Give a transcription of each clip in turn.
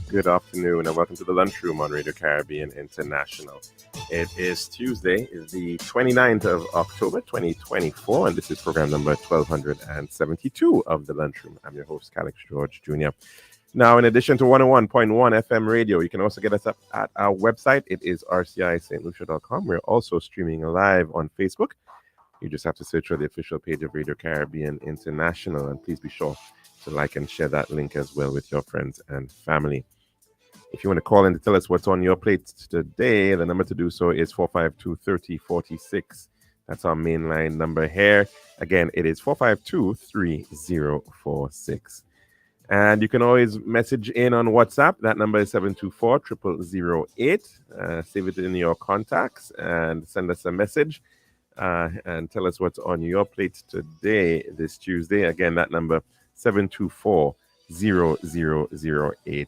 Good afternoon and welcome to the Lunchroom on Radio Caribbean International. It is Tuesday, is the 29th of October 2024, and this is program number 1272 of the Lunchroom. I'm your host, Calix George Jr. Now, in addition to 101.1 FM radio, you can also get us up at our website. It is rcistlucia.com. We're also streaming live on Facebook. You just have to search for the official page of Radio Caribbean International, and please be sure to like and share that link as well with your friends and family. If you want to call in to tell us what's on your plate today, the number to do so is 452-3046. That's our mainline number here. Again, it is 452-3046. And you can always message in on WhatsApp. That number is 724-0008. Save it in your contacts and send us a message and tell us what's on your plate today, this Tuesday. Again, that number 724-0008.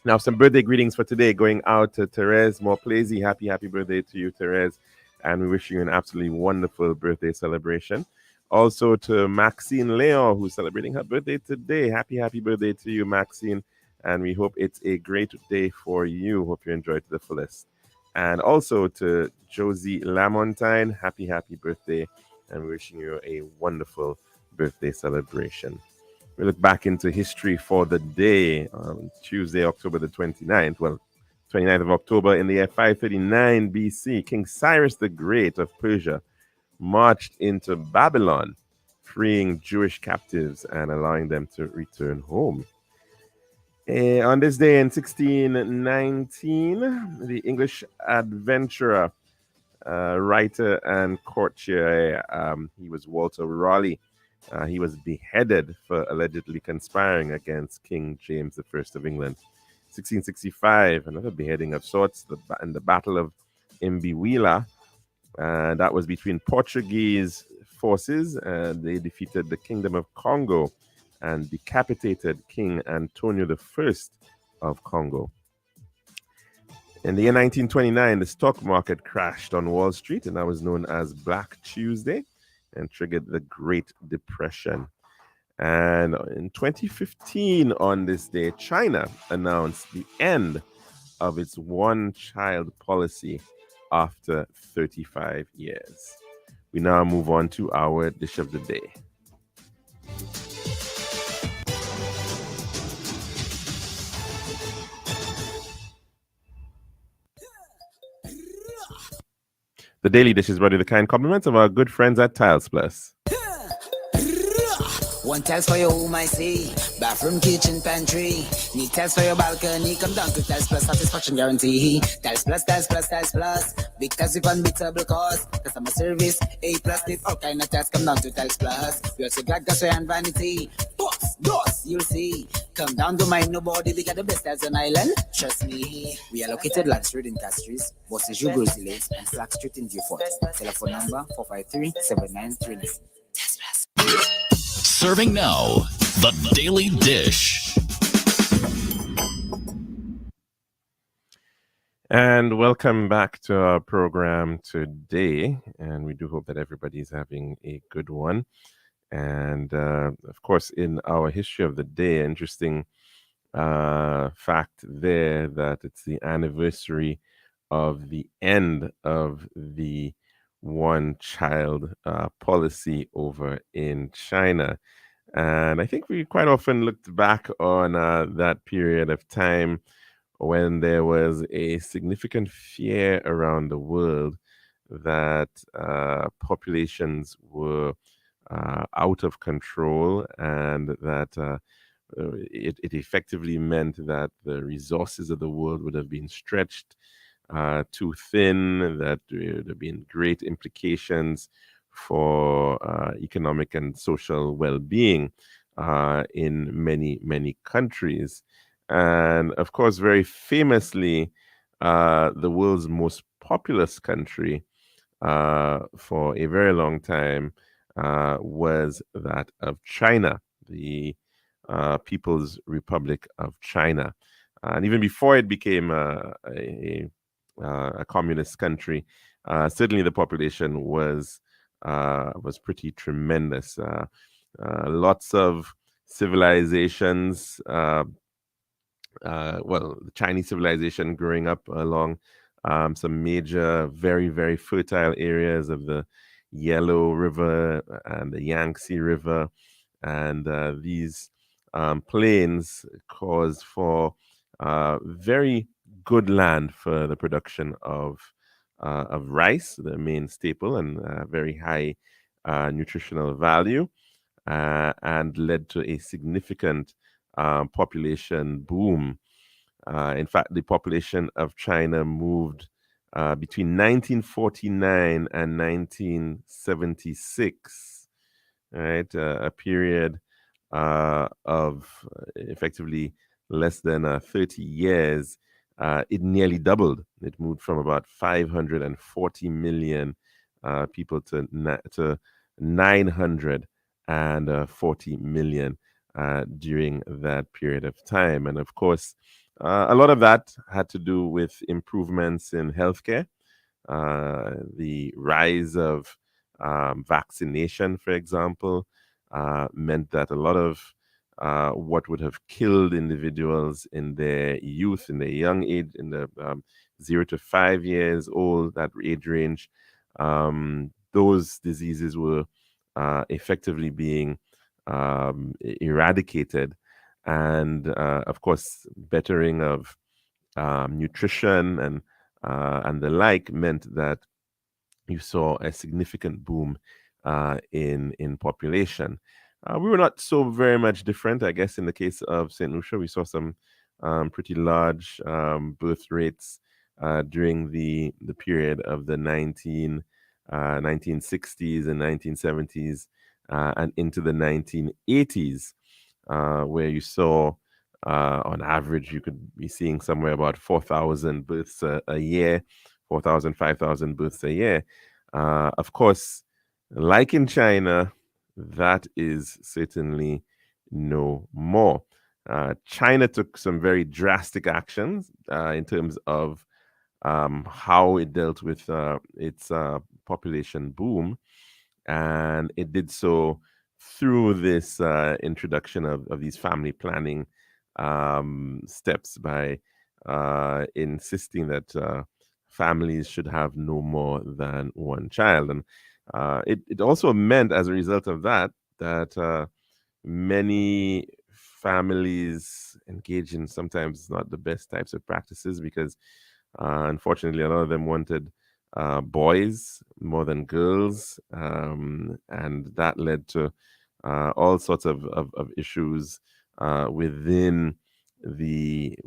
Now, some birthday greetings for today going out to Therese Morplazy. Happy birthday to you, Therese. And we wish you an absolutely wonderful birthday celebration. Also to Maxine Leon, who's celebrating her birthday today. Happy birthday to you, Maxine. And we hope it's a great day for you. Hope you enjoy it to the fullest. And also to Josie Lamontine. Happy birthday. And wishing you a wonderful birthday celebration. We look back into history for the day on Tuesday, October the 29th. Well, 29th of October in the year 539 BC, King Cyrus the Great of Persia marched into Babylon, freeing Jewish captives and allowing them to return home. On this day in 1619, the English adventurer, writer, and courtier, he was Walter Raleigh. He was beheaded for allegedly conspiring against King James I of England. 1665, another beheading of sorts, in the Battle of Imbiwila. That was between Portuguese forces, and they defeated the Kingdom of Congo and decapitated King Antonio I of Congo. In the year 1929, the stock market crashed on Wall Street, and that was known as Black Tuesday, and triggered the Great Depression. And in 2015, on this day, China announced the end of its one-child policy after 35 years. We now move on to our dish of the day. The daily dish is brought you the kind compliments of our good friends at Tiles Plus. One tiles for your home, I see. Bathroom, kitchen, pantry. Need tiles for your balcony. Come down to Tiles Plus, satisfaction guarantee. Tiles Plus, Tiles Plus, Tiles Plus. Big tiles with unbeatable cost. Customer service, A+. Need all kind of tiles. Come down to Tiles Plus. We also got gasware and vanity. Doors, you'll see. Come down to mind nobody. We got the best tiles on island. Trust me. We are located Land Street in Castries, Bosses Brazilians, and Flag Street in Beaufort. Telephone number 453-7939. Tiles Plus. Serving now, the Daily Dish. And welcome back to our program today. And we do hope that everybody's having a good one. And of course, in our history of the day, interesting fact there that it's the anniversary of the end of the one-child policy over in China. And I think we quite often looked back on that period of time when there was a significant fear around the world that populations were out of control, and that it effectively meant that the resources of the world would have been stretched too thin, that there would have been great implications for economic and social well-being in many countries. And of course, very famously, the world's most populous country for a very long time was that of China, the People's Republic of China. And even before it became a communist country, certainly the population was pretty tremendous. Lots of civilizations, well, the Chinese civilization growing up along some major, very, very fertile areas of the Yellow River and the Yangtze River. And these plains caused for very good land for the production of rice, the main staple, and very high nutritional value, and led to a significant population boom. In fact, the population of China moved between 1949 and 1976, right? A period of effectively less than 30 years. It nearly doubled. It moved from about 540 million people to 940 million during that period of time. And of course, a lot of that had to do with improvements in healthcare, the rise of vaccination, for example, meant that a lot of what would have killed individuals in their youth, in their young age, in the 0 to 5 years old, that age range, those diseases were effectively being eradicated. And of course, bettering of nutrition and the like meant that you saw a significant boom in population. We were not so very much different, I guess. In the case of Saint Lucia, we saw some pretty large birth rates during the period of the 1960s and 1970s and into the 1980s, where you saw, on average, you could be seeing somewhere about 4,000 births a year, 4,000, 5,000 births a year. Of course, like in China, that is certainly no more. China took some very drastic actions in terms of how it dealt with its population boom. And it did so through this introduction of these family planning steps by insisting that families should have no more than one child. And it also meant, as a result of that, that many families engage in sometimes not the best types of practices because, unfortunately, a lot of them wanted boys more than girls, and that led to all sorts of issues within the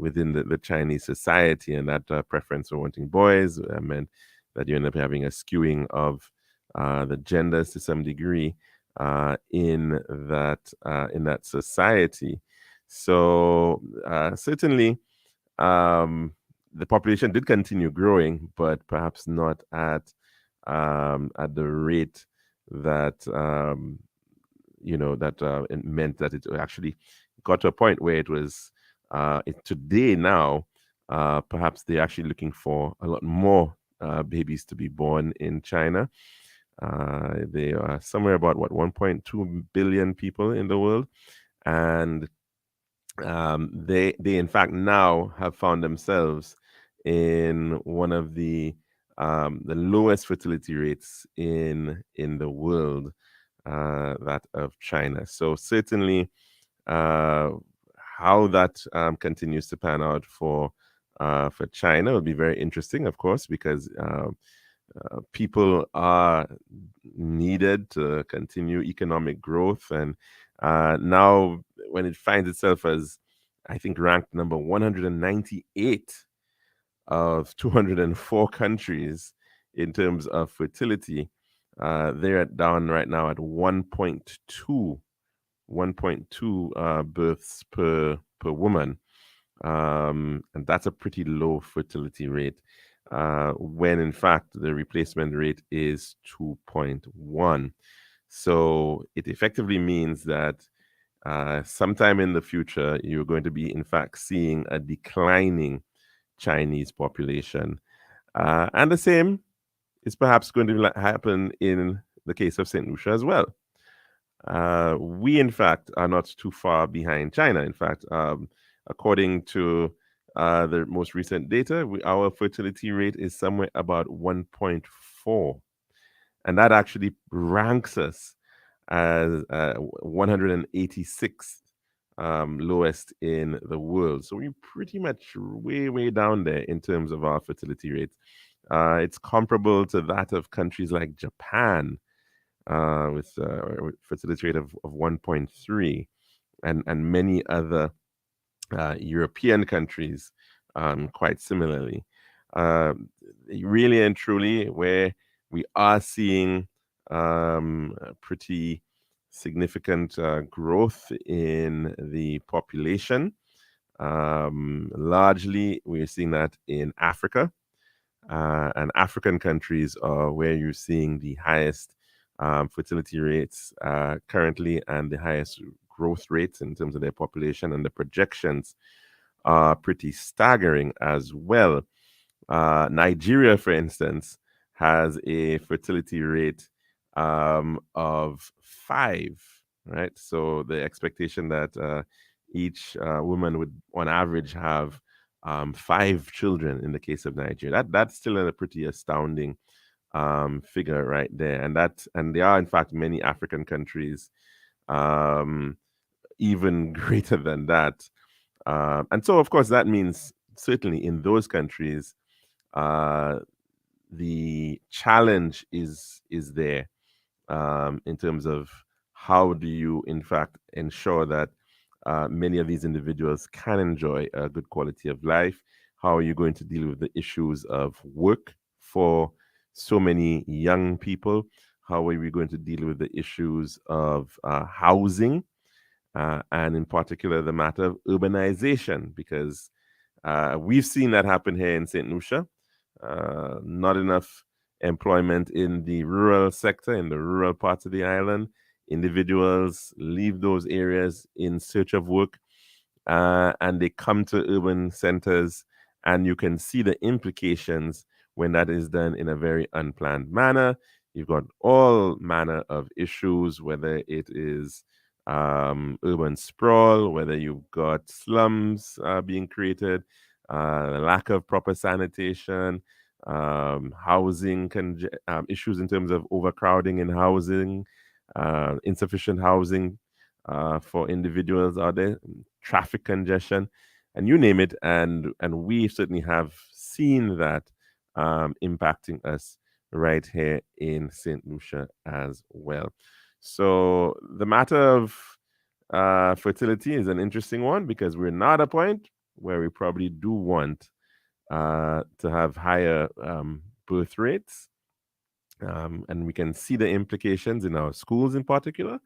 Chinese society, and that preference for wanting boys meant that you end up having a skewing of the genders to some degree in that society. So certainly, the population did continue growing, but perhaps not at the rate that it meant that it actually got to a point where it was today now. Perhaps they're actually looking for a lot more babies to be born in China. They are somewhere about 1.2 billion people in the world, and they in fact now have found themselves in one of the lowest fertility rates in the world, that of China. So certainly, how that continues to pan out for China will be very interesting, of course, because people are needed to continue economic growth. And now, when it finds itself as, I think, ranked number 198 of 204 countries in terms of fertility, they're down right now at 1.2 births per woman. And that's a pretty low fertility rate, when in fact the replacement rate is 2.1. So it effectively means that sometime in the future, you're going to be, in fact, seeing a declining Chinese population. And the same is perhaps going to happen in the case of St. Lucia as well. we, in fact, are not too far behind China. In fact, according to the most recent data, our fertility rate is somewhere about 1.4. And that actually ranks us as 186th lowest in the world. So we're pretty much way, way down there in terms of our fertility rates. It's comparable to that of countries like Japan, with fertility rate of 1.3, and many other European countries quite similarly. Uh, really and truly, where we are seeing pretty significant growth in the population. Largely, we're seeing that in Africa, and African countries are where you're seeing the highest fertility rates currently, and the highest growth rates in terms of their population, and the projections are pretty staggering as well. Nigeria, for instance, has a fertility rate of 5, right? So the expectation that each woman would, on average, have 5 children in the case of Nigeria. That's still a pretty astounding figure right there, and there are in fact many African countries um, even greater than that. And so, of course, that means certainly in those countries, uh, the challenge is there in terms of how do you, in fact, ensure that many of these individuals can enjoy a good quality of life. How are you going to deal with the issues of work for so many young people? How are we going to deal with the issues of housing? And in particular, the matter of urbanization, because we've seen that happen here in St. Lucia. Not enough employment in the rural sector, in the rural parts of the island. Individuals leave those areas in search of work, and they come to urban centers, and you can see the implications when that is done in a very unplanned manner. You've got all manner of issues, whether it is urban sprawl, whether you've got slums being created, lack of proper sanitation, housing issues in terms of overcrowding in housing, insufficient housing for individuals out there, traffic congestion, and you name it. And we certainly have seen that impacting us right here in St. Lucia as well. So the matter of fertility is an interesting one, because we're not at a point where we probably do want to have higher birth rates. And we can see the implications in our schools in particular,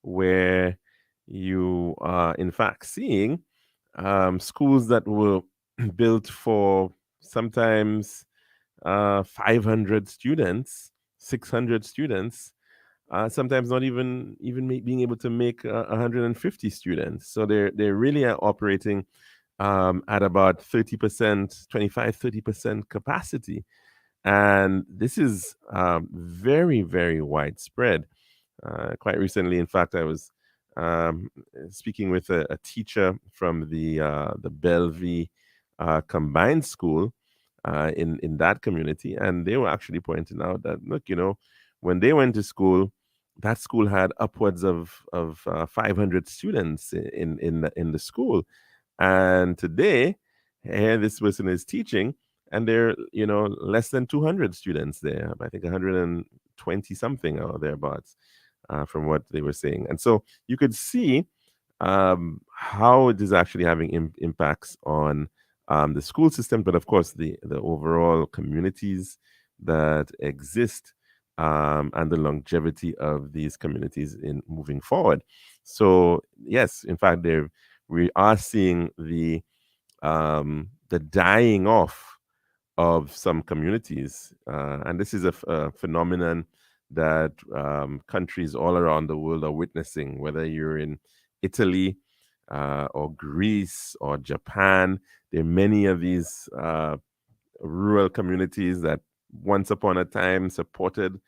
where you are, in fact, seeing schools that were built for sometimes 500 students, 600 students, sometimes not even being able to make 150 students. So they really are operating at about 30%, 25, 30% capacity. And this is very, very widespread. Quite recently, in fact, I was speaking with a teacher from the Bellevue Combined School in that community, and they were actually pointing out that, look, when they went to school, that school had upwards of 500 students in the school, and today, here this person is teaching, and there are, less than 200 students there. I think 120 something or thereabouts, from what they were saying. And so you could see how it is actually having impacts on the school system, but of course the overall communities that exist, and the longevity of these communities in moving forward. So yes, in fact, we are seeing the dying off of some communities, and this is a phenomenon that countries all around the world are witnessing. Whether you're in Italy, or Greece, or Japan, there are many of these rural communities that once upon a time supported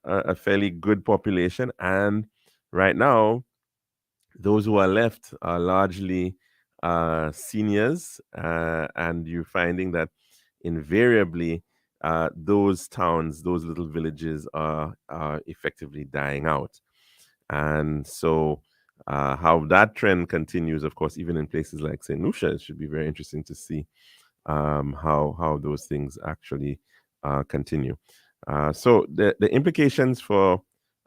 a fairly good population, and right now, those who are left are largely seniors, and you're finding that invariably those towns, those little villages are effectively dying out. And so, how that trend continues, of course, even in places like St. Lucia, it should be very interesting to see how those things actually continue. So the implications for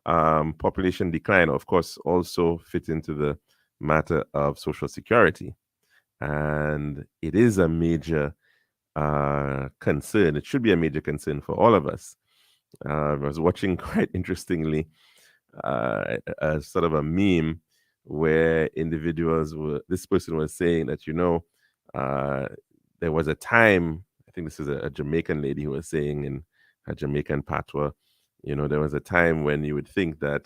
population decline, of course, also fit into the matter of social security, and it is a major concern. It should be a major concern for all of us. I was watching quite interestingly a sort of a meme where individuals were, this person was saying that, uh, there was a time, I think this is a Jamaican lady who was saying in her Jamaican patois, there was a time when you would think that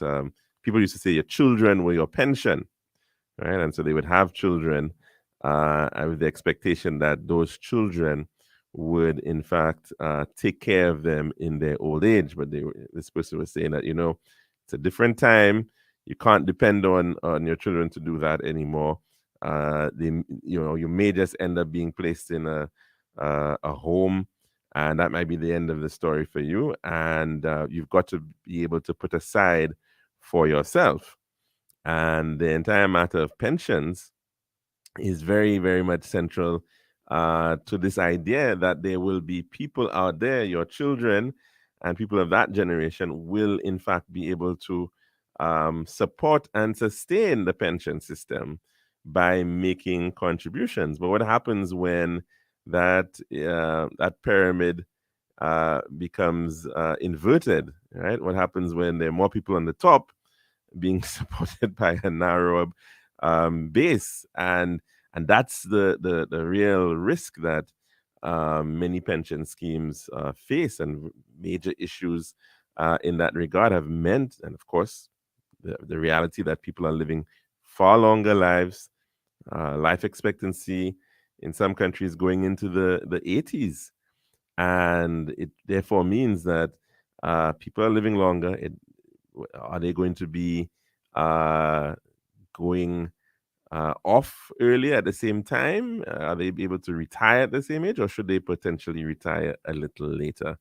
people used to say your children were your pension, right? And so they would have children and with the expectation that those children would, in fact, take care of them in their old age. But this person was saying that, it's a different time. You can't depend on your children to do that anymore. You may just end up being placed in a home, and that might be the end of the story for you. And you've got to be able to put aside for yourself. And the entire matter of pensions is very, very much central to this idea that there will be people out there, your children and people of that generation will, in fact, be able to support and sustain the pension system by making contributions. But what happens when that pyramid becomes inverted, right? What happens when there are more people on the top being supported by a narrower base, and that's the real risk that many pension schemes face, and major issues in that regard have meant, and of course, the reality that people are living far longer lives, life expectancy in some countries going into the 80s, and it therefore means that people are living longer. Are they going to be going off early at the same time? Are they able to retire at the same age, or should they potentially retire a little later?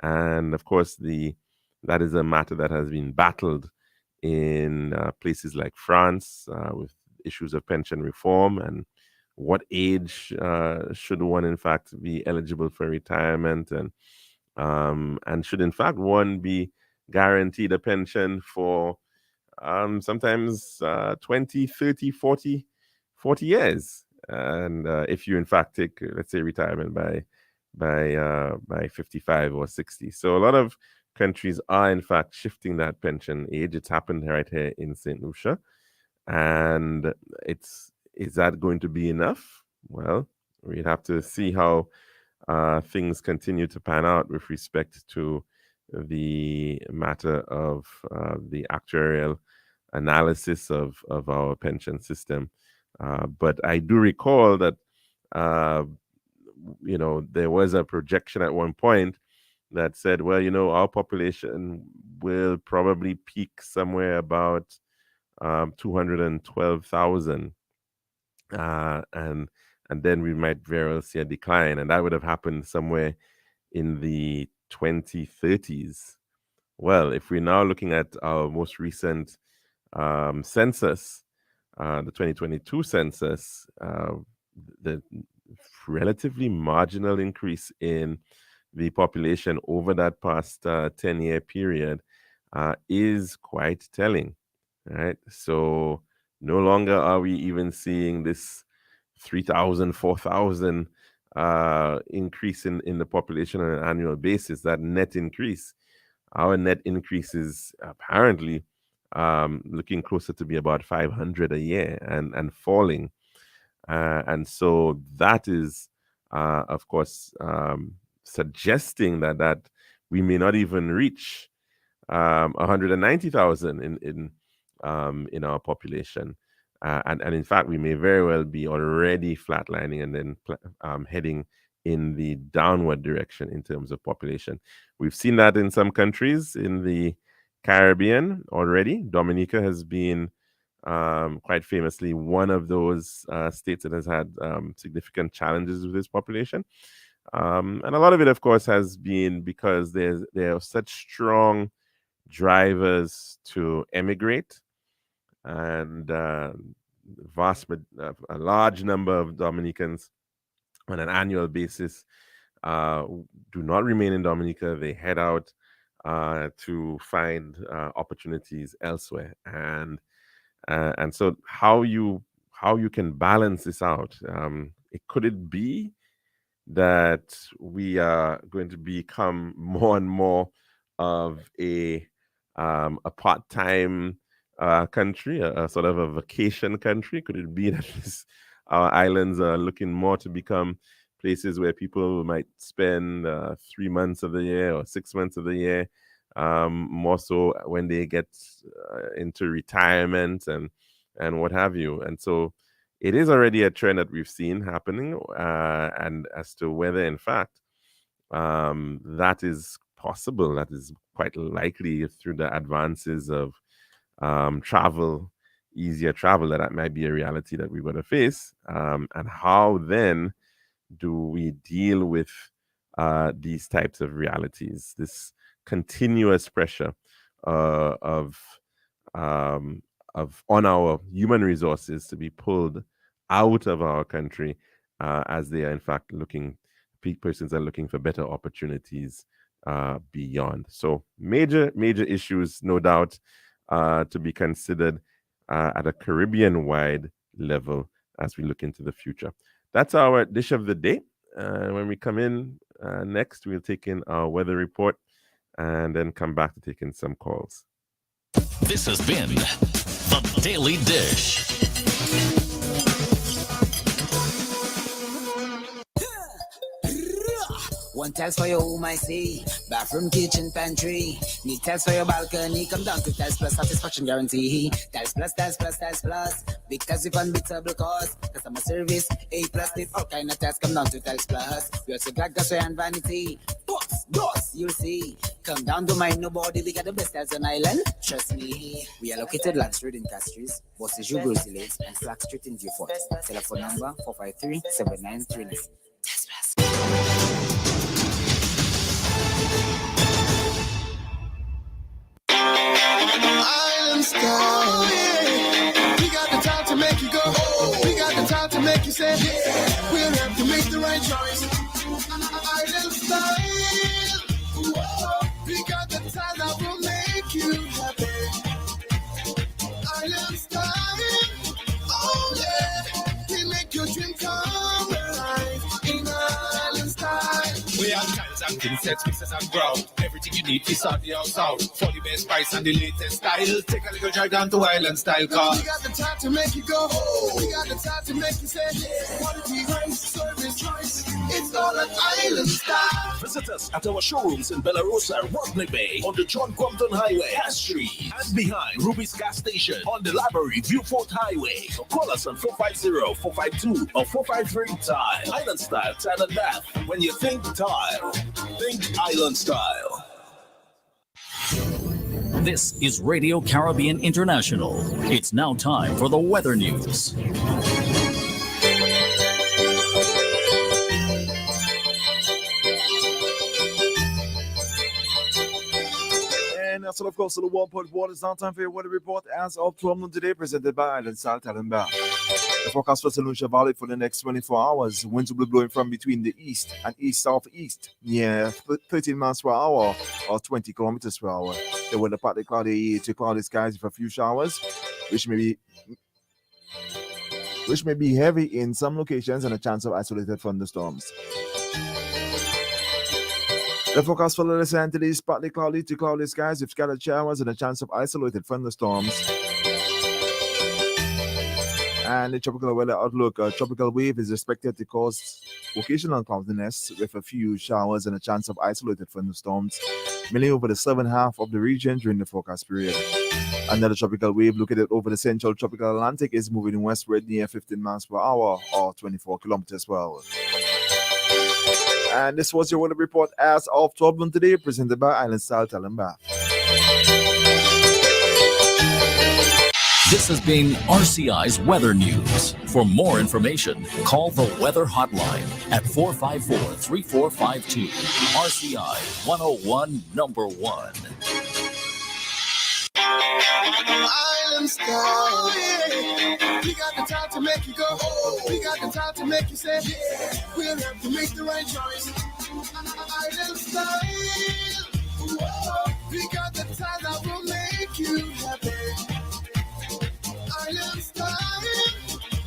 And of course, that is a matter that has been battled in places like France with issues of pension reform and what age should one in fact be eligible for retirement, and should in fact one be guaranteed a pension for sometimes 20, 30, 40 years. And if you in fact take, let's say, retirement by 55 or 60. So a lot of countries are in fact shifting that pension age. It's happened right here in St. Lucia. And is that going to be enough? Well, we'd have to see how things continue to pan out with respect to the matter of the actuarial analysis of our pension system. But I do recall that, there was a projection at one point that said, well, our population will probably peak somewhere about 212,000. And then we might very well see a decline. And that would have happened somewhere in the 2030s. Well, if we're now looking at our most recent census, the 2022 census, the relatively marginal increase in the population over that past 10-year period is quite telling, right? So no longer are we even seeing this 3,000, 4,000 increase in the population on an annual basis, that net increase. Our net increase is apparently looking closer to be about 500 a year and falling. And so that is, of course, suggesting that we may not even reach 190,000 in our population. And in fact, we may very well be already flatlining and then heading in the downward direction in terms of population. We've seen that in some countries in the Caribbean already. Dominica has been quite famously one of those states that has had significant challenges with its population. And a lot of it, of course, has been because there are such strong drivers to emigrate, and a large number of Dominicans on an annual basis do not remain in Dominica. They head out to find opportunities elsewhere, and so how you can balance this out? Could it be that we are going to become more and more of a part-time country, a sort of a vacation country? Could it be that our islands are looking more to become places where people might spend 3 months of the year or 6 months of the year, more so when they get into retirement and what have you? And so it is already a trend that we've seen happening, and as to whether, in fact, that is possible, that is quite likely through the advances of travel, easier travel, that might be a reality that we're going to face. And how then do we deal with these types of realities, this continuous pressure of on our human resources to be pulled out of our country, as they are in fact persons are looking for better opportunities beyond. So major issues, no doubt, to be considered at a Caribbean-wide level as we look into the future. That's our dish of the day. When we come in next, we'll take in our weather report and then come back to take in some calls. This has been The Daily Dish. One tiles for your home, I see. Bathroom, kitchen, pantry. Need tiles for your balcony. Come down to Tiles Plus, satisfaction guarantee. Tiles Plus, Tiles Plus, Tiles Plus. Big tiles with unbeatable cost. Customer service, A+. There's all kind of tiles. Come down to Tiles Plus. We also got gasware and vanity. Boss, you'll see. Come down, don't mind nobody. We got the best tiles on island. Trust me. We are located Land Street in Castries, Bosses Jubilee Lake, and Flag Street in Beaufort. Telephone number 453-7939. Tiles Plus. Island style, yeah. We got the time to make you go. We got the time to make you say, yeah. We'll help you make the right choice. Island style. Whoa. We got the time that will make you happy. Island style. Oh yeah. We make your dream come alive. In Island style. We have tiles and princess, pieces and ground. Everything you need is on the house out. For the best price and the latest style. Take a little drive down to Island Style car. We got the time to make you go. We got the time to make you say, yeah. Quality, price, service, choice. It's all an Island Style. Visit us at our showrooms in Bellarosa, Rodney Bay, on the John Compton Highway, Cass Street, and behind Ruby's Gas Station on the Library Viewport Highway. So call us on 450-452 or 453-TILE. Island Style, Tile and Bath. When you think tile, think Island Style. This is Radio Caribbean International. It's now time for the weather news. And that's all, of course, to the 1.1. It's now time for your weather report as of 12 noon today, presented by Island Style, Tile and Bath. The forecast for St. Lucia Valley for the next 24 hours. Winds will be blowing from between the east and east-southeast, near 13 miles per hour or 20 kilometers per hour. The weather partly cloudy to cloudy skies with a few showers, which may be heavy in some locations and a chance of isolated thunderstorms. The forecast for the Los Angeles, partly cloudy to cloudy skies with scattered showers and a chance of isolated thunderstorms. And the tropical weather outlook, a tropical wave is expected to cause occasional cloudiness with a few showers and a chance of isolated thunderstorms, mainly over the southern half of the region during the forecast period. Another tropical wave located over the central tropical Atlantic is moving westward near 15 miles per hour or 24 kilometers per hour. And this was your weather report as of 12 noon today, presented by Island Style, Tile and Bath. This has been RCI's Weather News. For more information, call the Weather Hotline at 454-3452. RCI 101 number 1. Island style, yeah. We got the time to make you go. We got the time to make you say, yeah. We'll have to make the right choice. Island style. Whoa. We got the time that will make you happy. Island style.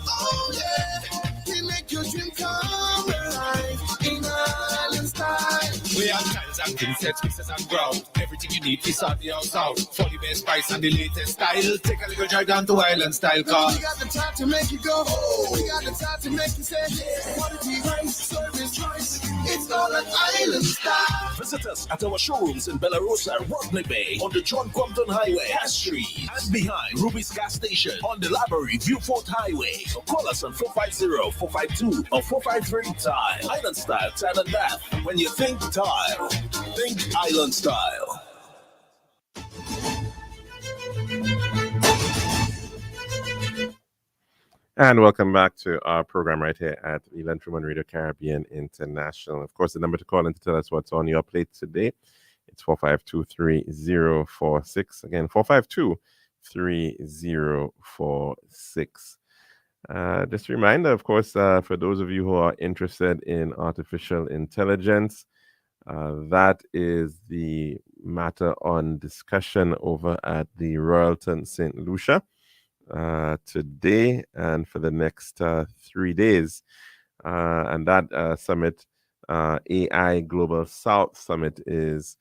Oh yeah. We make your dream come alive. In Island style. We have tiles and princess, pieces and ground. Everything you need is on the outside. For the best price and the latest style. Take a little drive down to Island Style car. We got the time to make you go. We got the time to make you say, yeah. Quality, price, service, choice. It's all an Island Style. Visit us at our showrooms in Belarus and Rodney Bay on the John Compton Highway, Cass Street, and behind Ruby's gas station on the Library Viewfort Highway. So call us on 450-452 or 453-TILE. Island Style, Tile and Bath. When you think tile, think Island Style. And welcome back to our program right here at the Lunchroom on Radio Caribbean International. Of course, the number to call in to tell us what's on your plate today, it's 452-3046. Again, 452-3046. Just a reminder, of course, for those of you who are interested in artificial intelligence, that is the matter on discussion over at the Royalton St. Lucia today and for the next 3 days. And that summit, AI Global South Summit, is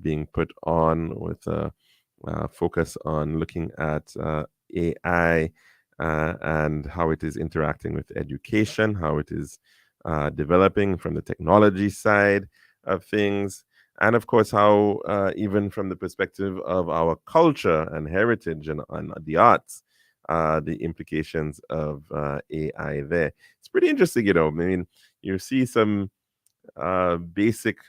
being put on with a focus on looking at AI and how it is interacting with education, how it is developing from the technology side of things, and of course how even from the perspective of our culture and heritage and the arts, the implications of AI there. It's pretty interesting, you know. I mean, you see some basic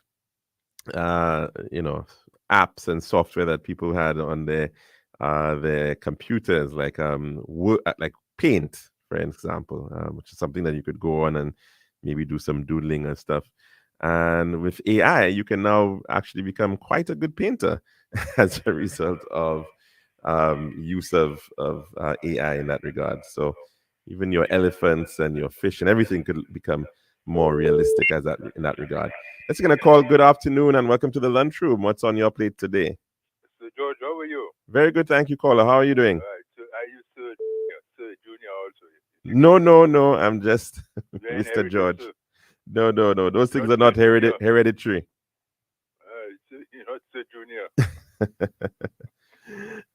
apps and software that people had on their computers, like Paint, for example, which is something that you could go on and maybe do some doodling and stuff. And with AI, you can now actually become quite a good painter as a result of use of AI in that regard. So even your elephants and your fish and everything could become more realistic in that regard. Let's gonna call. Good afternoon and welcome to the lunchroom. What's on your plate today? So George, how are you? Very good, thank you, caller. How are you doing? Right. So I used to Junior also. No. I'm just Mr. George. No. Those things are not hereditary. Sir Junior.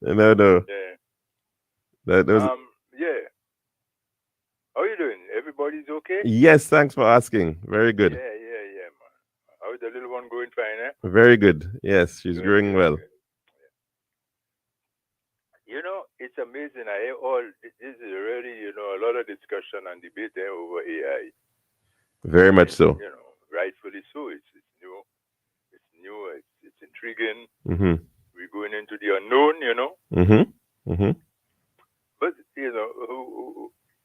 No. Yeah. Those... Yeah. How are you doing? Everybody's okay? Yes, thanks for asking. Very good. Yeah, man. How's the little one going fine, eh? Very good. Yes, she's growing well. You know, it's amazing. This is really, a lot of discussion and debate over AI. Very much so. Rightfully so. It's new. It's new. It's intriguing. Mm-hmm. We're going into the unknown, Mm-hmm. But,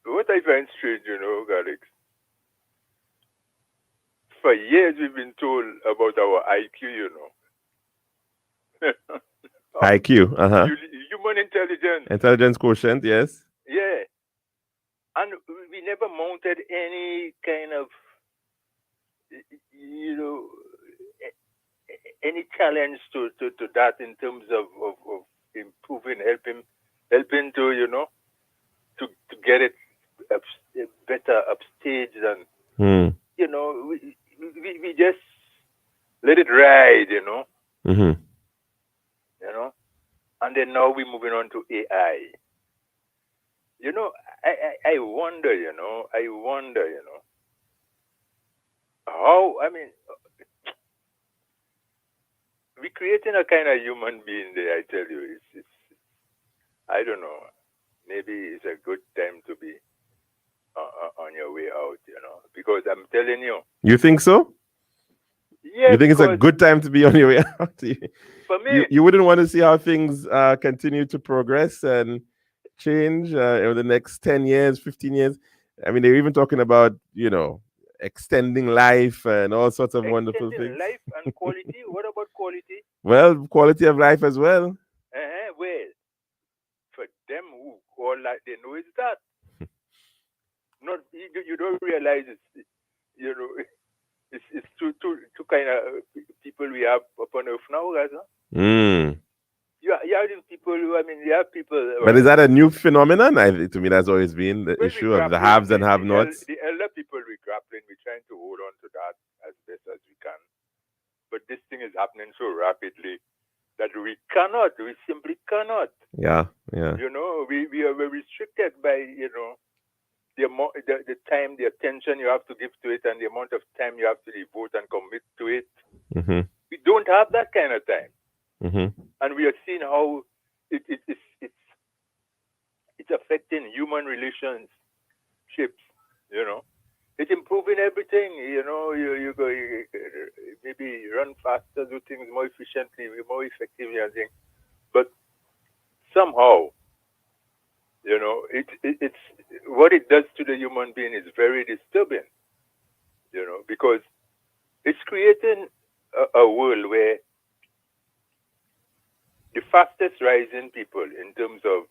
what I find strange, Alex, for years we've been told about our IQ, IQ, Human intelligence. Intelligence quotient, yes. Yeah. And we never mounted any kind of, any challenge to that in terms of improving, helping to, to get it better upstage and, we just let it ride, Mm-hmm. And then now we're moving on to AI. I wonder, how, we're creating a kind of human being there, I tell you. It's I don't know. Maybe it's a good time to be on your way out, because I'm telling you. You think so? Yeah. You think it's a good time to be on your way out? For me, you wouldn't want to see how things continue to progress and change over the next 10 years, 15 years? I mean, they're even talking about, extending life and all sorts of wonderful Extending things. life and quality. What about quality? Well, quality of life as well. Well, for them who all like they know is that. Not you don't realize it's it's two kind of people we have upon earth now, guys. Huh? Mm. You have these people who, I mean, you have people. But is that a new phenomenon? To me, that's always been the Well, issue of the haves and have-nots. The elder people we're grappling, we're trying to hold on to that as best as we can. But this thing is happening so rapidly that we simply cannot. Yeah. We are very restricted by, the time, the attention you have to give to it, and the amount of time you have to devote and commit to it. Mm-hmm. We don't have that kind of time. Mm-hmm. And we are seeing how it's affecting human relationships. It's improving everything. You go maybe run faster, do things more efficiently, more effectively, and things. But somehow, it's what it does to the human being is very disturbing. Because it's creating a world where the fastest rising people in terms of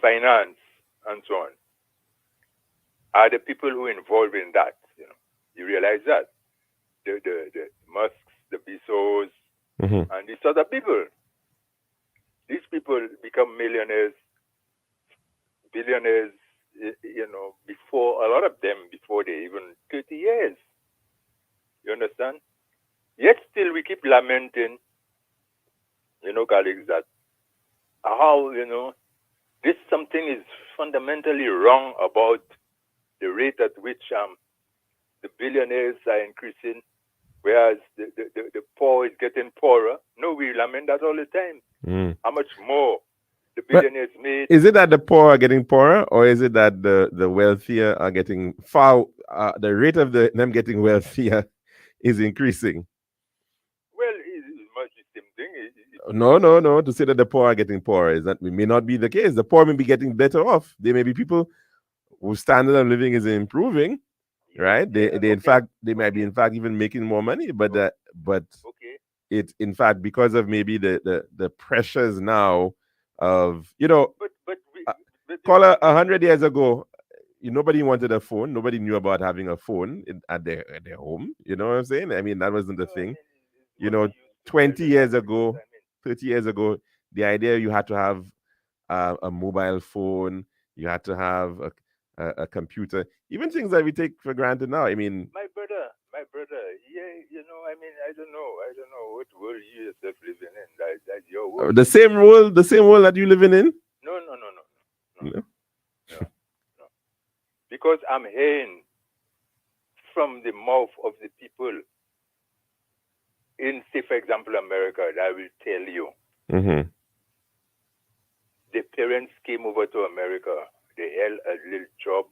finance and so on are the people who are involved in that. You realize that the Musks, the Bezos, mm-hmm. and these other people. These people become millionaires, billionaires. Before a lot of them before they even 30 years. You understand? Yet still we keep lamenting, colleagues, that how, this something is fundamentally wrong about the rate at which the billionaires are increasing, whereas the poor is getting poorer. No, we lament that all the time. Mm. How much more the billionaires made. Is it that the poor are getting poorer, or is it that the wealthier are getting the rate of them getting wealthier is increasing? Well, it's much the same thing. No. To say that the poor are getting poorer is that may not be the case. The poor may be getting better off. There may be people whose standard of living is improving, right? They might be in fact even making more money, but it in fact because of maybe the pressures now of call 100 years ago. Nobody wanted a phone. Nobody knew about having a phone at their home. You know what I'm saying? I mean, that wasn't the thing. 20 years ago, 30 years ago, the idea you had to have a mobile phone, you had to have a computer, even things that we take for granted now. I mean, my brother, yeah, I don't know what world you yourself living in. That's your world. The same world that you living in? No. Because I'm hearing from the mouth of the people in, say, for example, America, that I will tell you. Mm-hmm. The parents came over to America. They held a little job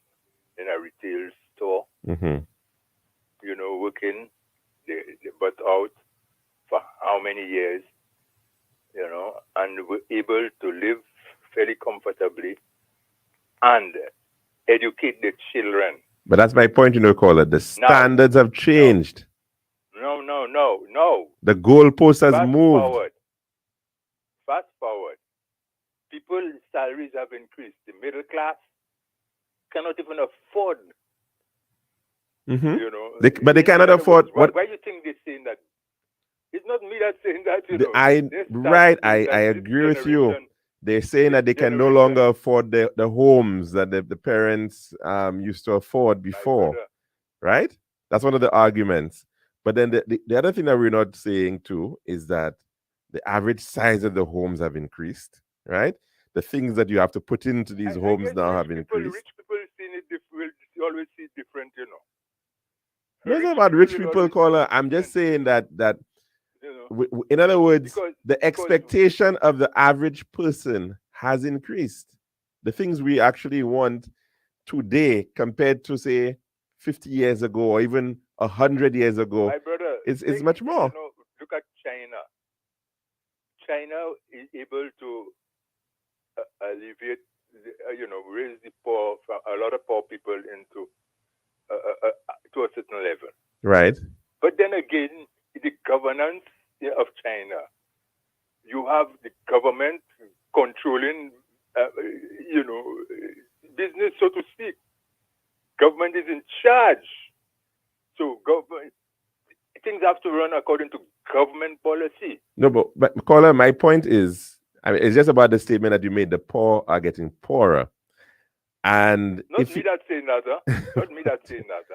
in a retail store, mm-hmm. Working the butt out for how many years, and were able to live fairly comfortably and educate the children. But that's my point, caller. The standards have changed. No. The goalpost has moved. Fast forward. People's salaries have increased. The middle class cannot even afford. Mm-hmm. But they cannot afford. Why do you think they're saying that? It's not me that's saying that. I agree with you. They're saying that they can no longer afford the homes that the parents used to afford before, right? That's one of the arguments. But then the other thing that we're not saying too is that the average size of the homes have increased, right? The things that you have to put into these homes now have increased. Rich people seeing it will always see it different, No, it's not about rich people, caller. I'm just saying that in other words, the expectation of the average person has increased. The things we actually want today compared to, say, 50 years ago or even 100 years ago, my brother, it's much more. Look at China. China is able to alleviate, raise the poor, a lot of poor people into to a certain level. Right. But then again, the governance of China, you have the government controlling, business, so to speak. Government is in charge. So things have to run according to government policy. No, but caller, my point is, I mean, it's just about the statement that you made. The poor are getting poorer, and not me that saying that, not me that saying that.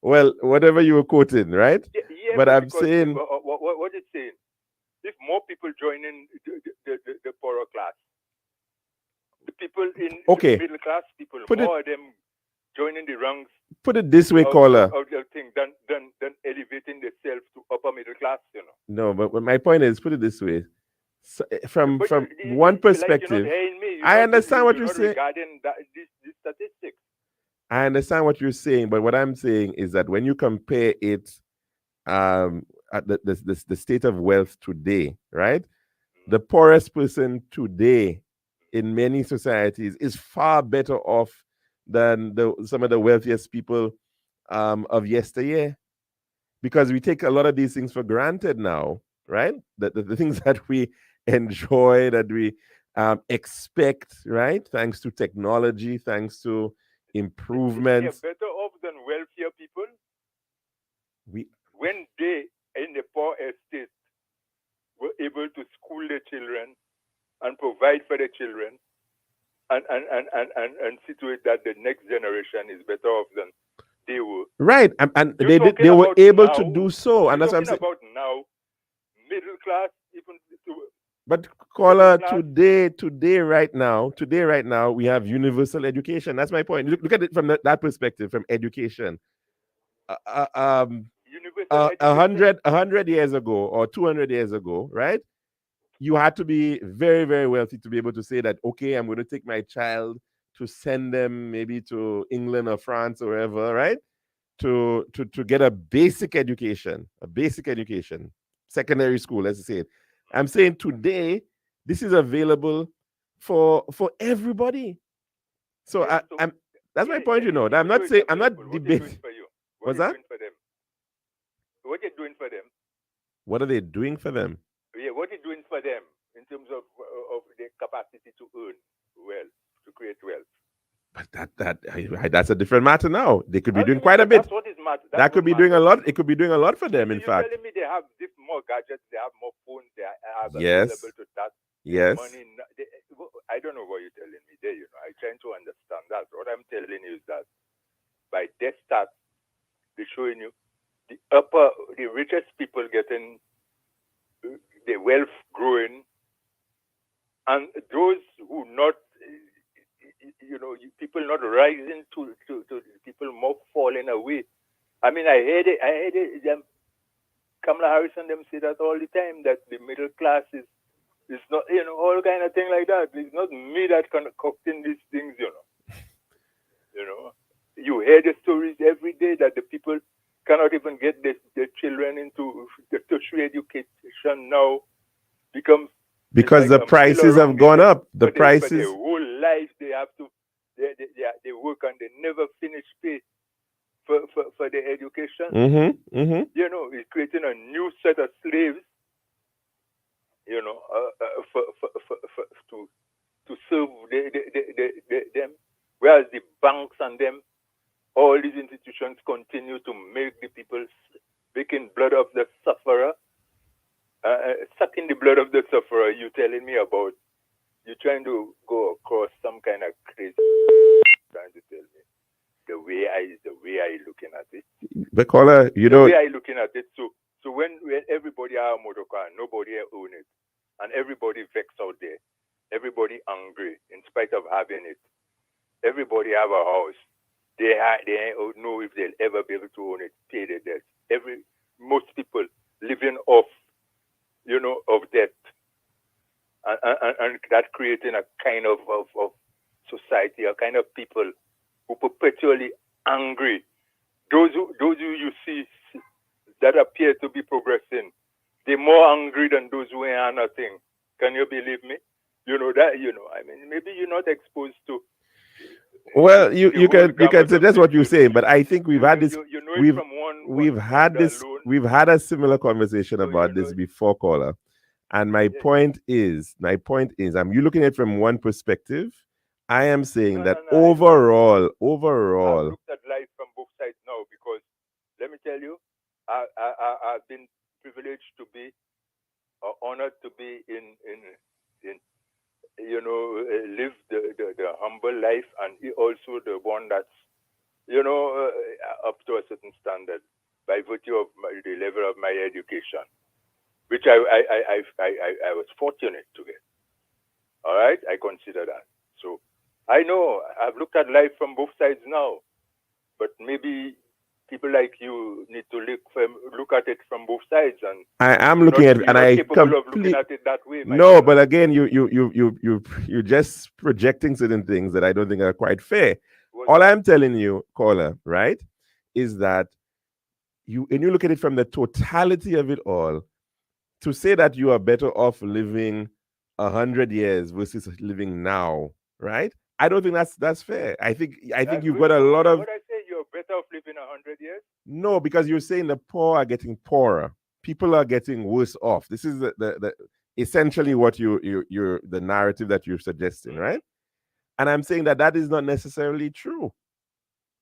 Well, whatever you were quoting, right? Yeah, but I'm because saying, what it's saying, if more people join in the poorer class, the people in the middle class, people, more of them joining the ranks. Put it this way, caller. Of the thing than elevating themselves to upper middle class, No, but my point is, put it this way. So, from one perspective, I understand what you're saying. Regarding these statistics. I understand what you're saying, but what I'm saying is that when you compare it, at the state of wealth today, right? The poorest person today in many societies is far better off than some of the wealthiest people of yesteryear, because we take a lot of these things for granted now, right? The things that we enjoy, that we expect, right? Thanks to technology, thanks to improvements. They're better off than wealthier people. When they, in the poor estate, were able to school their children and provide for their children and situate that the next generation is better off than they were. Right, and they were able to do so, and that's what I'm saying. About now, middle class, even. But caller, today, right now, we have universal education. That's my point. Look at it from that perspective, from education. 100 years ago or 200 years ago, right? You had to be very, very wealthy to be able to say that, okay, I'm going to take my child to send them maybe to England or France or wherever, right? To get a basic education, secondary school, let's say it. I'm saying today, this is available for everybody. So that's my point, I'm not saying, I'm not debating. What's that? What are you doing for them? What are they doing for them? Yeah, what are you doing for them in terms of their capacity to earn wealth, to create wealth? But that's a different matter now. They could be doing quite a bit. That's what is matter. That could be doing a lot. It could be doing a lot for them, in fact. You're telling me they have more gadgets, they have more phones, they have yes. available to that. Yes. Money. I don't know what you're telling me there, I'm trying to understand that. What I'm telling you is that by their stats, they're showing you the richest people getting the wealth growing, and those who not, people not rising to people more falling away. I mean, I heard it. Kamala Harris and them say that all the time, that the middle class is not, all kind of thing like that. It's not me that concocting these things, You hear the stories every day that the people cannot even get their children into the tertiary education now, because the prices have gone up. The prices. For their whole life, they have to. They work and they never finish pay for their education. Mm-hmm, mm-hmm. It's creating a new set of slaves. To serve them, whereas the banks and them, all these institutions continue to make the people making blood of the sufferer, sucking the blood of the sufferer. You telling me about? You're trying to go across some kind of crazy, trying to tell me the way I looking at it. But caller, the way I looking at it. So when everybody have a motor car, nobody own it, and everybody vexed out there, everybody angry in spite of having it. Everybody have a house. They don't know if they'll ever be able to own it, pay the debt. Most people living off, of debt, and that creating a kind of society, a kind of people who perpetually angry. Those who you see that appear to be progressing, they're more angry than those who ain't nothing. Can you believe me? You know that. I mean, maybe you're not exposed to. Well, you the you whole can you can gamut of suggest things. what you're saying, but I think we've had this. You know it We've from one we've had angle this. alone. We've had a similar conversation So about this before, caller. And my yeah. point is, I'm you looking at it from one perspective. I am saying that No. overall, I've looked at life from both sides now because let me tell you, I've been privileged to be, honored to be in live the humble life and also the one that's up to a certain standard by virtue of the level of my education, which I was fortunate to get. All right, I consider that. So I know I've looked at life from both sides now, but maybe people like you need to look at it from both sides, and I am looking at it, you're and not I capable of looking at it that way. No, but again, you're just projecting certain things that I don't think are quite fair. All I'm telling you, caller, right, is that and you look at it from the totality of it all, to say that you are better off living 100 years versus living now, right? I don't think that's fair. I think you've got a lot of. What I say, you're better off living 100 years. No, because you're saying the poor are getting poorer. People are getting worse off. This is the essentially what you're the narrative that you're suggesting, right? And I'm saying that is not necessarily true.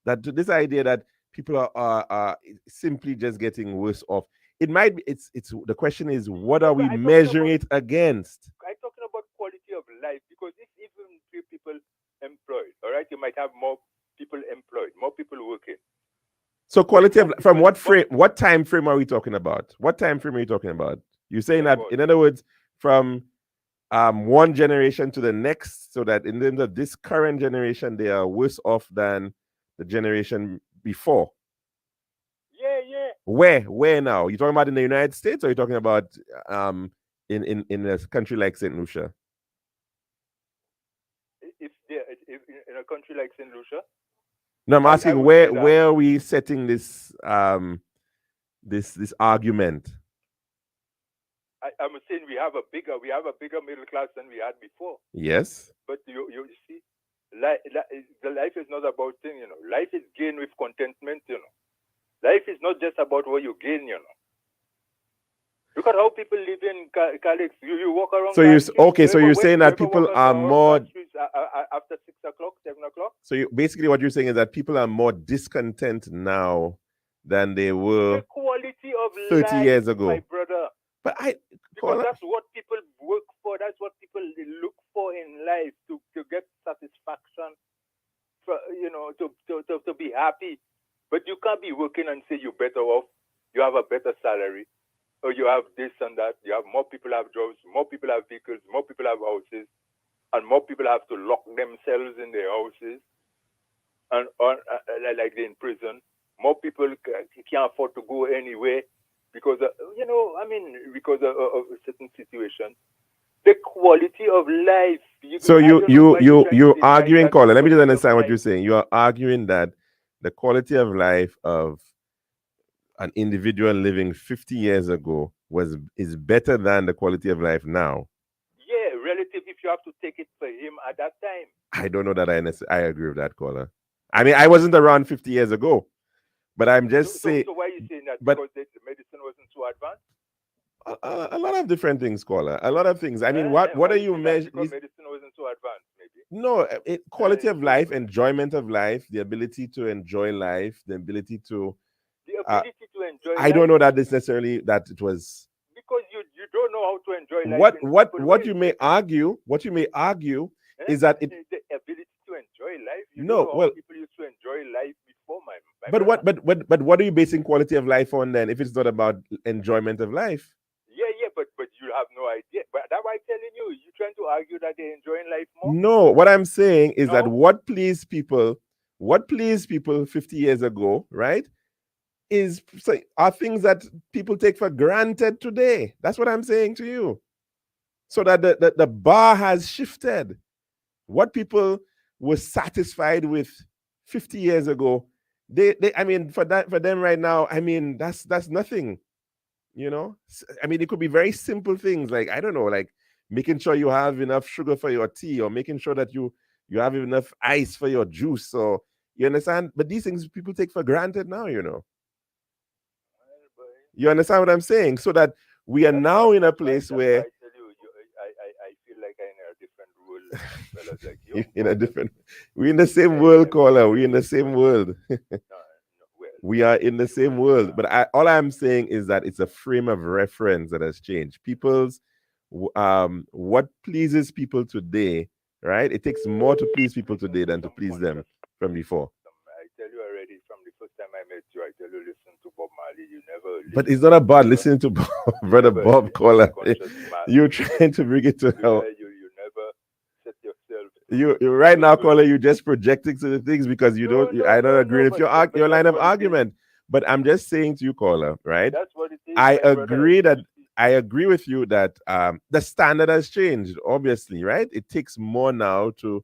That this idea that people are simply just getting worse off. It might be. It's the question is, what are we measuring it against? I'm talking about quality of life, because if even few people employed, all right, you might have more people employed, more people working. So quality of from what frame? What time frame are we talking about? What time frame are you talking about? You're saying that, in other words, from one generation to the next, so that in terms of this current generation, they are worse off than the generation before. Yeah. Where now? You talking about in the United States, or you talking about in a country like Saint Lucia? If in a country like Saint Lucia. No, I'm asking where are we setting this this argument? I'm saying we have a bigger middle class than we had before. Yes. But you see, the life is not about thing, Life is gain with contentment, Life is not just about what you gain, Look at how people live in Calix. You walk around. So you're saying that people are more after 6 o'clock, 7 o'clock. So basically, what you're saying is that people are more discontent now than they were the quality of 30 life, years ago, my brother. But because that's what people work for. That's what people look for in life, to get satisfaction, for, to be happy. But you can't be working and say you're better off. You have a better salary, or you have this and that. You have more people have jobs, more people have vehicles, more people have houses, and more people have to lock themselves in their houses, and like they're in prison. More people can't afford to go anywhere because because of a certain situation. The quality of life. You're arguing, caller. Let me just understand what you're saying. You are arguing that the quality of life of an individual living 50 years ago is better than the quality of life now. Yeah, relative. If you have to take it for him at that time. I don't know that I agree with that, caller. I mean, I wasn't around 50 years ago, but I'm just saying. So why are you saying that? Because the medicine wasn't so advanced? A lot of different things, caller. A lot of things. I mean, what are you measuring? Because medicine wasn't so advanced, maybe. No, quality of life, enjoyment of life, the ability to enjoy life, the ability to. Enjoy. I don't know that necessarily that it was. Because you don't know how to enjoy life. What you may argue is that the ability to enjoy life. People used to enjoy life before my But what are you basing quality of life on then, if it's not about enjoyment of life? Yeah, but you have no idea. But that's why I'm telling you, you're trying to argue that they're enjoying life more. No, what I'm saying is that what pleased people 50 years ago, right, are things that people take for granted today. That's what I'm saying to you. So that the bar has shifted. What people were satisfied with 50 years ago, I mean, for them right now, I mean, that's nothing. I mean, it could be very simple things like, I don't know, like making sure you have enough sugar for your tea, or making sure that you have enough ice for your juice, or you understand? But these things people take for granted now, you know. You understand what I'm saying? So that we are now in a place where I tell you, I feel like I'm in a different world, fellas like you. in a different, we're in the same world, caller. We're in the same world. Well, We are in the same world. But all I'm saying is that it's a frame of reference that has changed. People's what pleases people today, right? It takes more to please people today than to please them from before. I tell you already from the first time I met you, I tell you, listen to Bob Marley. You never But listen. it's not about listening to Brother Bob caller. Conscious You're trying to bring it to hell. you never set yourself. You right now, caller, you're just projecting to the things because you don't. I don't agree with your line of argument. But I'm just saying to you, caller, right? That's what it is. I my agree brother. that I agree with you that the standard has changed. Obviously, right? It takes more now to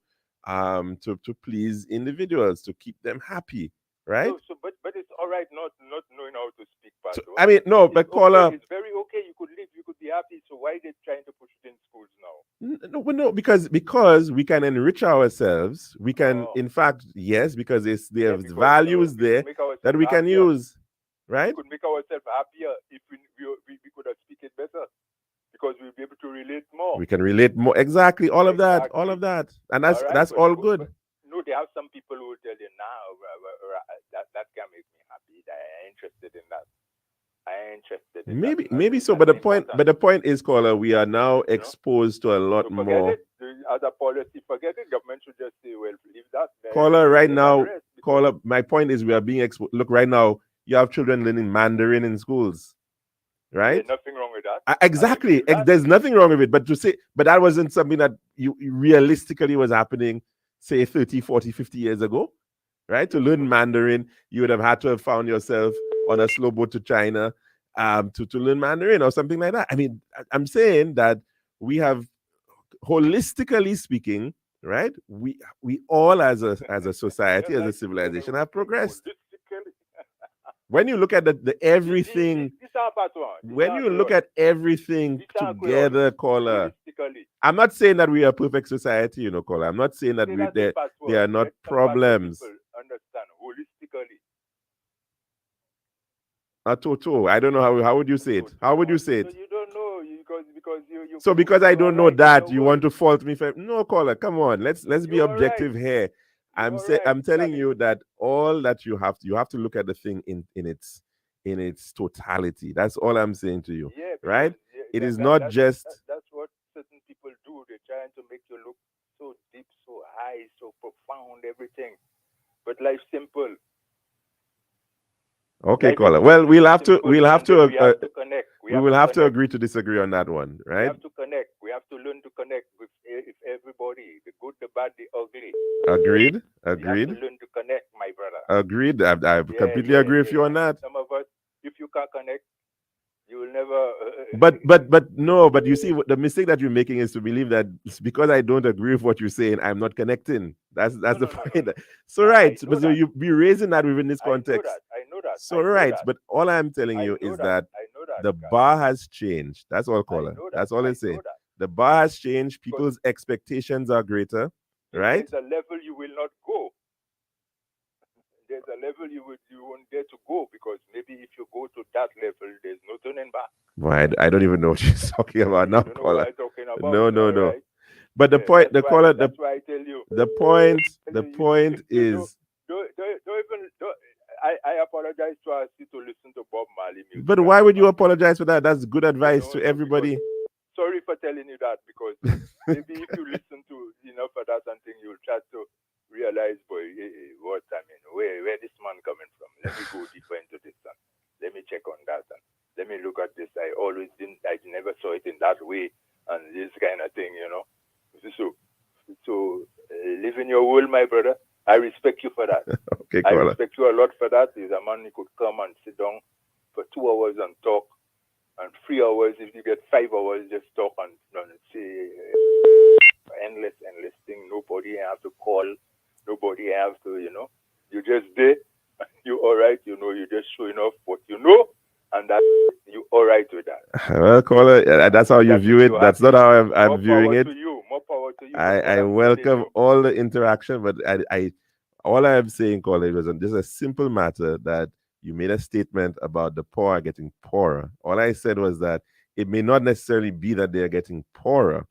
please individuals, to keep them happy, right? But it's all right not knowing how to speak. So, I mean, no, it's but caller, okay. It's very okay. You could live. You could be happy. So why are they trying to push it in schools now? no, because we can enrich ourselves. We can, in fact, yes, because there's values there that we can use, right? We could make ourselves happier if we could have speak it better, because we'll be able to relate more. We can relate more. Exactly. All of that. And that's all good. No, they have some people who will tell you now that can make me happy. I'm interested in that. I'm interested in Maybe so, but the point is, caller, we are now exposed to a lot more. As a policy, forget it. Government should just say, well, leave that. Caller, right now, caller, my point is we are being exposed. Look, right now, you have children learning Mandarin in schools, right? There's nothing wrong with that. Exactly. There's nothing wrong with it. But that wasn't something that you realistically was happening, say, 30, 40, 50 years ago, right? To learn Mandarin, you would have had to have found yourself on a slow boat to China to learn Mandarin or something like that. I mean, I'm saying that we have, holistically speaking, right? We all as a society, as a civilization, have progressed. When you look at the everything, when you look at everything together, caller, I'm not saying that we are a perfect society, you know, caller. I'm not saying that there are not problems. Understand holistically. Toto, I don't know how would you say it? How would you say it? You don't know because you. So because I don't know that, you want to fault me for no, caller? Come on, let's be objective here. I'm telling you that all that you have to look at the thing in its totality. That's all I'm saying to you. Yeah, right? It is not just. That's what certain people do. They're trying to make you look so deep, so high, so profound, everything. But life's simple. Okay, caller. Well, we'll have to connect. We will have to agree to disagree on that one, right? We have to connect. We have to learn to connect with everybody, the good, the bad, the ugly. Agreed. We have to learn to connect, my brother. Agreed. I completely agree with you on that. Some of us, if you can't connect, you will never. But you see, the mistake that you're making is to believe that it's because I don't agree with what you're saying, I'm not connecting. That's the point. No. So right, but so you be raising that within this context. I know that. So right, but all I'm telling you is that the bar has changed. That's all, caller. That's all I say. The bar has changed. People's expectations are greater, right? There's a level you will not go. There's a level you won't dare to go, because maybe if you go to that level, there's no turning back. Well, I don't even know what she's talking about now, caller. No. Right? But the point, the caller, that's why I tell you. The point is. I apologize to ask you to listen to Bob Marley music. But why would you apologize for that? That's good advice to everybody. Sorry for telling you that, because maybe if you listen to enough of that something, you'll try to realize, boy, what I mean, where this man coming from. Let me go deeper into this, and let me check on that, and let me look at this. I never saw it in that way, and this kind of thing, you know. So live in your world, my brother. I respect you for that. Okay, I respect you a lot for that. He's a man who could come and sit down for 2 hours and talk, and 3 hours, if you get 5 hours, just talk and say endless thing. Nobody have to call. Nobody have to, you just there. You all right, you're just showing off what you know, and that you all right with that. Well, caller, that's how you That view makes you it. That's happy. not how I'm More viewing power it. to you. More power to you. But what I I'm telling welcome you, all the interaction, but all I am saying, caller, was just a simple matter that you made a statement about the poor are getting poorer. All I said was that it may not necessarily be that they are getting poorer,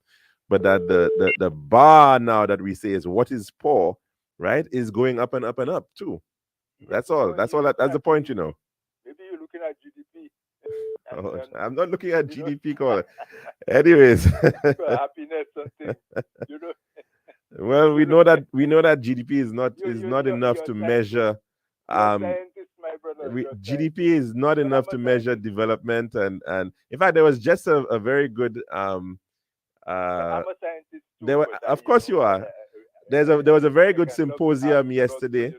but that the bar now that we say is what is poor, right, is going up and up and up too. That's all. because That's all. you're looking That's the at point, you GDP. know. Maybe you're looking at GDP, and Oh, then I'm not looking at you know, GDP, caller. Anyways, for happiness something. You know, well, you look. we know that GDP is not enough You're to a scientist. measure. You're a Um, scientist, my brother. You're a GDP scientist. is not But enough I'm a to measure scientist too. development, and in fact, there was just a very good But uh I'm a scientist too. there were, But of course you are. There was a very I good can love art symposium and also, yesterday. you know.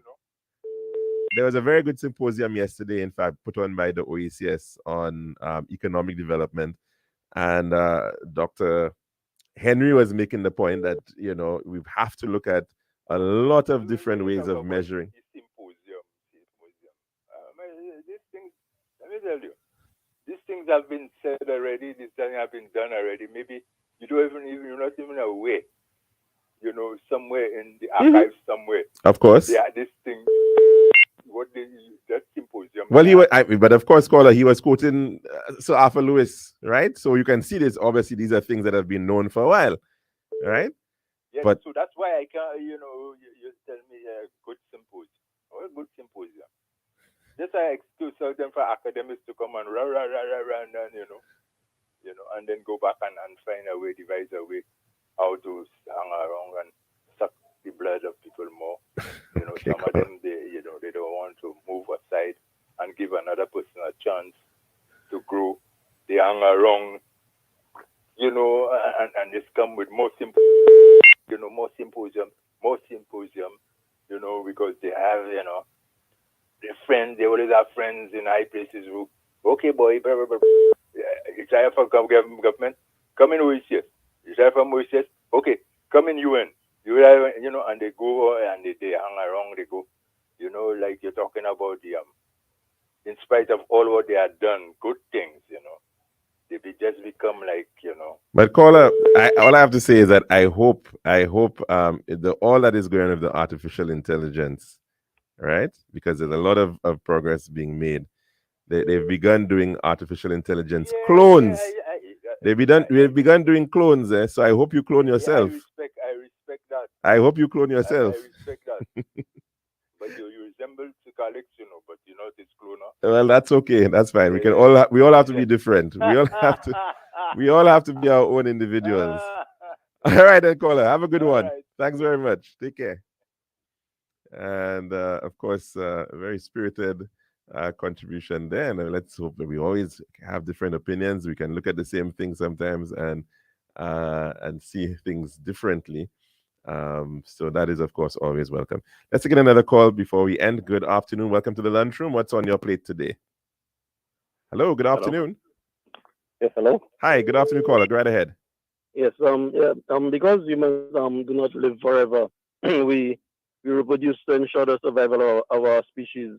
There was a very good symposium yesterday, in fact, put on by the OECS on economic development, and Dr. Henry was making the point that we have to look at a lot of When different you ways talk of about measuring. symposium, these things. Let me tell you, these things have been said already. These things have been done already. Maybe you don't you're not even aware. You know, somewhere in the archives, somewhere, Of course. there are this thing. That symposium. Well, but of course, caller, he was quoting Sir Arthur Lewis, right? So you can see this. Obviously, these are things that have been known for a while, right? Yes, But so that's why I can't. You tell me a good symposium or a good symposium. Just I excuse them for academics to come and run, and and then go back and find a way, devise a way how to hang around and suck the blood of people more. okay, Some of them they don't want to move aside and give another person a chance to grow. They hang around, and just come with more more symposium, because they have, their friends, they always have friends in high places who, okay, boy, blah, blah, blah. You try for government, come in OECS. You try from OECS, okay, come in UN. And they go and they hang around, they go, like you're talking about in spite of all what they have done, good things, they just become like, But caller, all I have to say is that I hope all that is going on with the artificial intelligence, right? Because there's a lot of progress being made. They've begun doing artificial intelligence clones. They've begun doing clones, so I hope you clone yourself. I respect that. I hope you clone I yourself. respect that. But you resemble Alex, but you're not his cloner. Well, that's okay. That's fine. We all have to be different. We all have to be our own individuals. All right, then, caller. Have a good one. Right. Thanks very much. Take care. And of course, a very spirited contribution there. And let's hope that we always have different opinions. We can look at the same thing sometimes and see things differently. So that is, of course, always welcome. Let's get another call before we end. Good afternoon. Welcome to the lunchroom. What's on your plate today? Hello. Good afternoon. Yes, hello. Hi. Good afternoon, caller. Go right ahead. Yes, because humans do not live forever, we reproduce to ensure the survival of our species.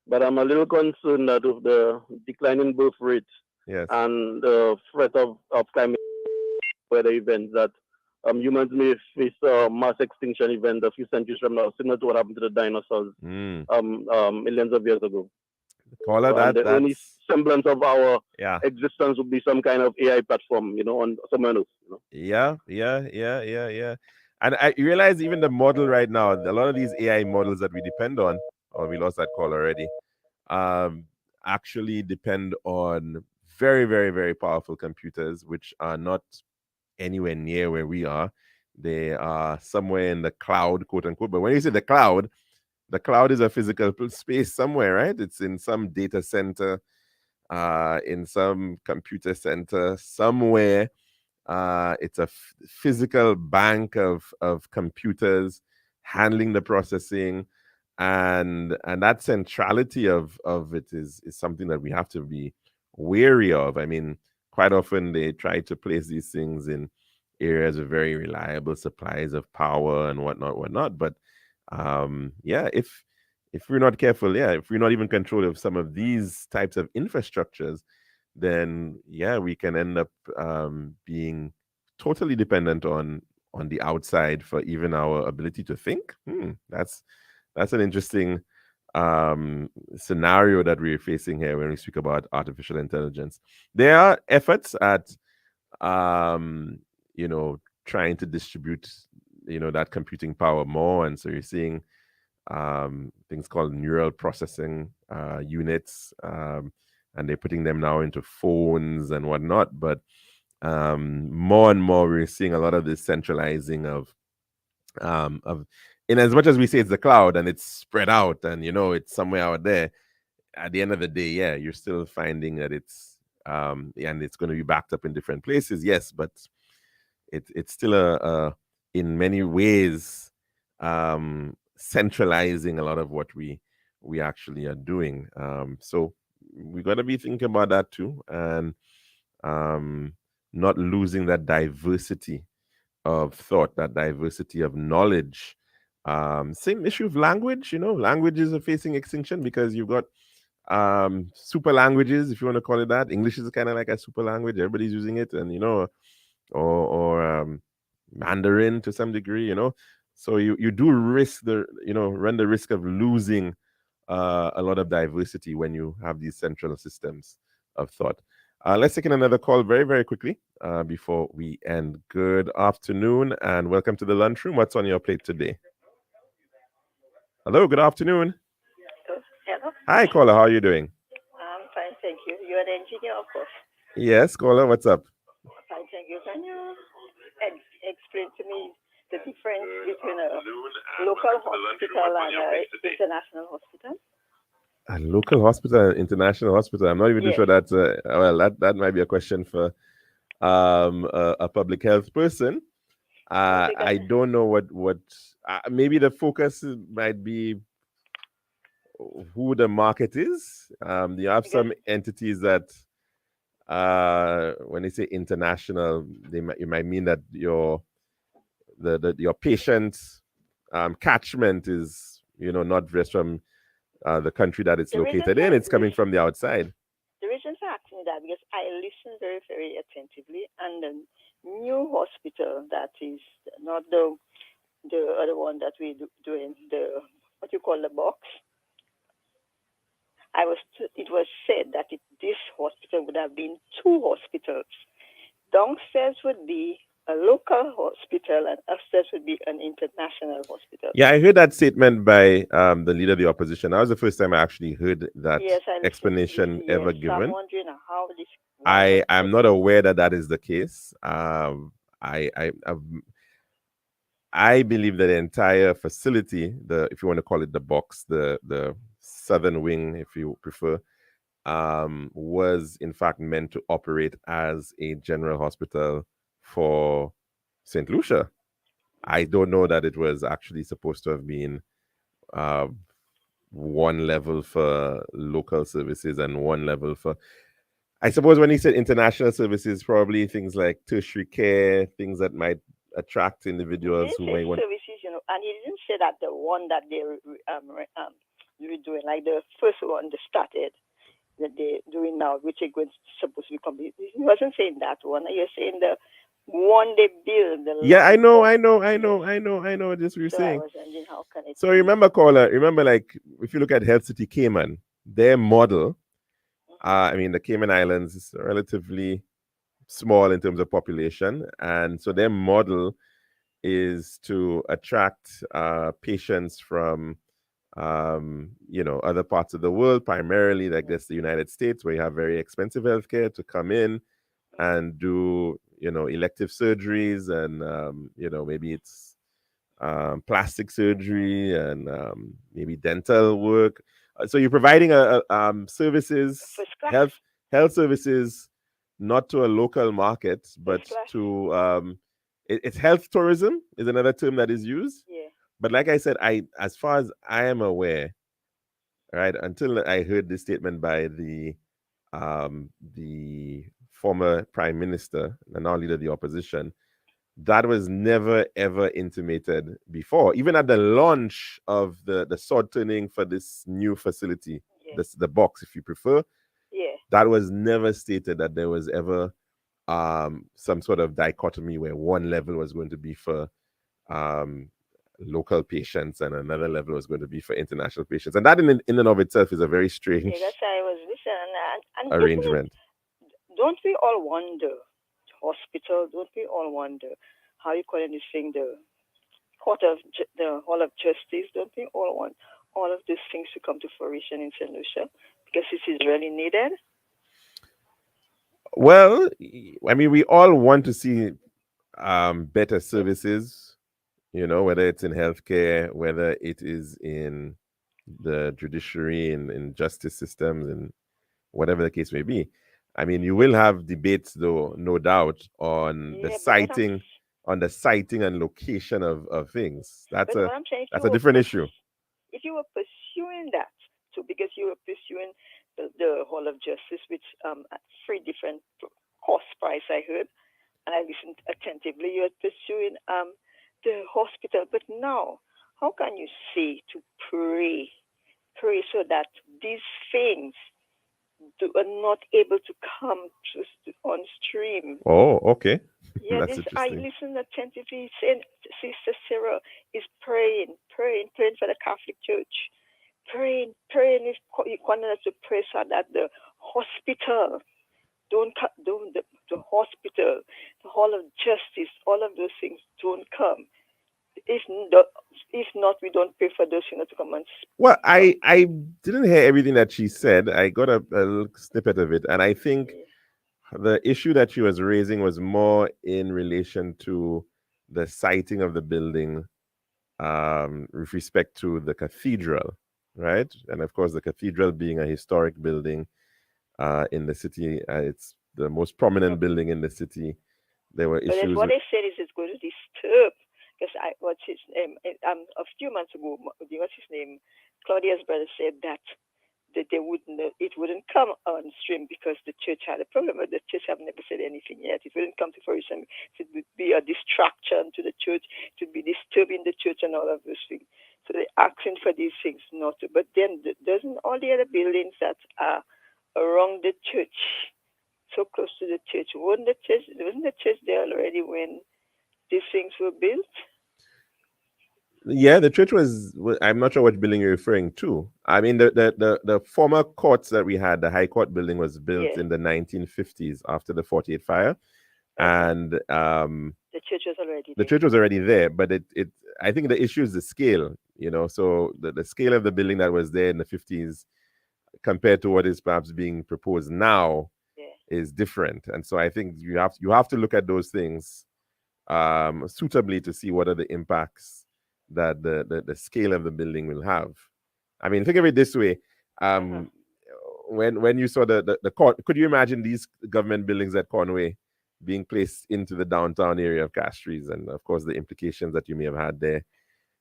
But I'm a little concerned that with the declining birth rate Yes. and the threat of climate weather events, that humans may face a mass extinction event a few centuries from now, similar to what happened to the dinosaurs millions of years ago. Caller, And the only semblance of our yeah. existence would be some kind of AI platform, on somewhere else. Yeah. And I realize even the model right now, a lot of these AI models that we depend on, or we lost that call already, actually depend on very, very, very powerful computers, which are not anywhere near where we are. They are somewhere in the cloud, quote unquote. But when you say the cloud is a physical space somewhere, right? It's in some data center, in some computer center somewhere. It's a physical bank of computers handling the processing, and that centrality of it is something that we have to be wary of. I mean, quite often they try to place these things in areas with very reliable supplies of power and whatnot. But yeah, if we're not careful, if we're not even control of some of these types of infrastructures, then we can end up being totally dependent on the outside for even our ability to think. That's an interesting scenario that we're facing here when we speak about artificial intelligence. There are efforts at you know trying to distribute that computing power more, and so you're seeing things called neural processing units, and they're putting them now into phones and whatnot. But more and more, we're seeing a lot of this centralizing of in as much as we say it's the cloud and it's spread out and it's somewhere out there. At the end of the day, you're still finding that it's and it's going to be backed up in different places. Yes, but it's still a in many ways centralizing a lot of what we actually are doing. So we got to be thinking about that too, and not losing that diversity of thought, that diversity of knowledge. Same issue of language. Languages are facing extinction because you've got super languages, if you want to call it that. English is kind of like a super language. Everybody's using it, and or Mandarin to some degree. So you do risk run the risk of losing a lot of diversity when you have these central systems of thought. Let's take in another call very, very quickly before we end. Good afternoon and welcome to the lunchroom. What's on your plate today? Hello, good afternoon. Hello. Hi, caller. How are you doing? I'm fine, thank you. You're an engineer, of course. Yes, caller. What's up? Fine, thank you. Can you explain to me the difference between a local hospital and an international hospital? A local hospital and international hospital. I'm not even too sure that's that might be a question for a public health person. I don't know what maybe the focus might be who the market is. You have some entities that when they say international, you might mean that your patient catchment is not just from the country that it's located in. It's coming from the outside. The reason for asking that because I listen very, very attentively, and the new hospital that is not the other one that we doing the what you call the box. It was said that this hospital would have been two hospitals. Downstairs would be a local hospital and upstairs would be an international hospital. Yeah, I heard that statement by the leader of the opposition. That was the first time I actually heard that explanation ever given. I'm wondering how this. I'm not aware that is the case. I believe that the entire facility, if you want to call it the box, the southern wing, if you prefer, was in fact meant to operate as a general hospital for St. Lucia. I don't know that it was actually supposed to have been one level for local services and one level for, I suppose when he said international services, probably things like tertiary care, things that might attract individuals who may want services, and he didn't say that the one that they were doing, like the first one they started, that they're doing now, which is supposed to be complete. He wasn't saying that one. You're saying the one they build. I know. Just what you're saying. How can it so remember, caller, like if you look at Health City Cayman, their model, I mean, the Cayman Islands is relatively small in terms of population, and so their model is to attract patients from other parts of the world, primarily like this the United States, where you have very expensive healthcare, to come in and do elective surgeries and maybe it's plastic surgery and maybe dental work. So you're providing services, health services, not to a local market, but to it's health tourism is another term that is used. Yeah. But like I said, as far as I am aware, right, until I heard this statement by the former prime minister and now leader of the opposition, that was never ever intimated before. Even at the launch of the sword turning for this new facility, the box, if you prefer, that was never stated that there was ever some sort of dichotomy where one level was going to be for local patients and another level was going to be for international patients. And that in and of itself is a very strange that's why I was listening. And arrangement. Don't we all wonder, hospital, don't we all wonder how you call this thing, the the Hall of Justice, don't we all want all of these things to come to fruition in St. Lucia? Because this is really needed. Well, I mean, we all want to see better services, whether it's in healthcare, whether it is in the judiciary, in justice systems, and whatever the case may be. I mean, you will have debates, though, no doubt, on the siting and location of things. That's a different issue. If you were pursuing that, too, because you were pursuing the Hall of Justice, which at 3 different cost price I heard, and I listened attentively. You are pursuing the hospital, but now, how can you say to pray so that these things are not able to come on stream? Oh, okay. Yeah, I listen attentively. Saying Sister Sarah is praying for the Catholic Church, praying is calling us to pray so that the hospital the hospital, the Hall of Justice, all of those things don't come. If not, we don't pray for those to come and speak. Well, I didn't hear everything that she said. I got a little snippet of it, and I think the issue that she was raising was more in relation to the siting of the building with respect to the cathedral, right? And of course, the cathedral being a historic building in the city, it's the most prominent building in the city. There were issues. But what they said is it's going to disturb. Because what's his name? A few months ago, what's his name? Claudia's brother said that it wouldn't come on stream because the church had a problem. But the church have never said anything yet. It wouldn't come to fruition. It would be a distraction to the church. It would be disturbing the church and all of those things. So they're asking for these things not to. But then doesn't all the other buildings that are around the church, so close to the church, wasn't the church there already when these things were built? Yeah, the church was. I'm not sure which building you're referring to. I mean, the former courts that we had, the High Court building, was built in the 1950s after the 48 fire, and the church was already there. The church was already there, but it I think the issue is the scale. So the scale of the building that was there in the 50s compared to what is perhaps being proposed now is different, and so I think you have to look at those things suitably to see what are the impacts that the scale of the building will have. I mean, think of it this way. When you saw the court, could you imagine these government buildings at Conway being placed into the downtown area of Castries, and of course the implications that you may have had there?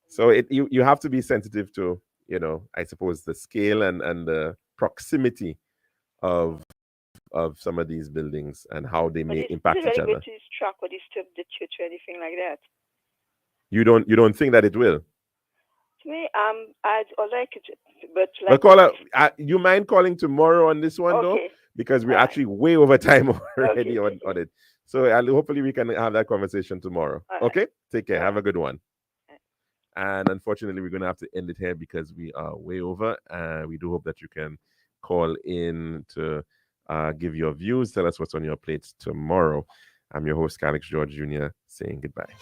So you have to be sensitive to, I suppose, the scale and the proximity of some of these buildings and how they may impact each other. To distract or disturb the church or anything like that? You don't think that it will? To me, I'd like it, but caller, you mind calling tomorrow on this one though? Because we're actually way over time already on it. So hopefully we can have that conversation tomorrow. Okay? Take care. Have a good one. And unfortunately, we're going to have to end it here because we are way over. We do hope that you can call in to give your views. Tell us what's on your plate tomorrow. I'm your host, Alex George Jr., saying goodbye.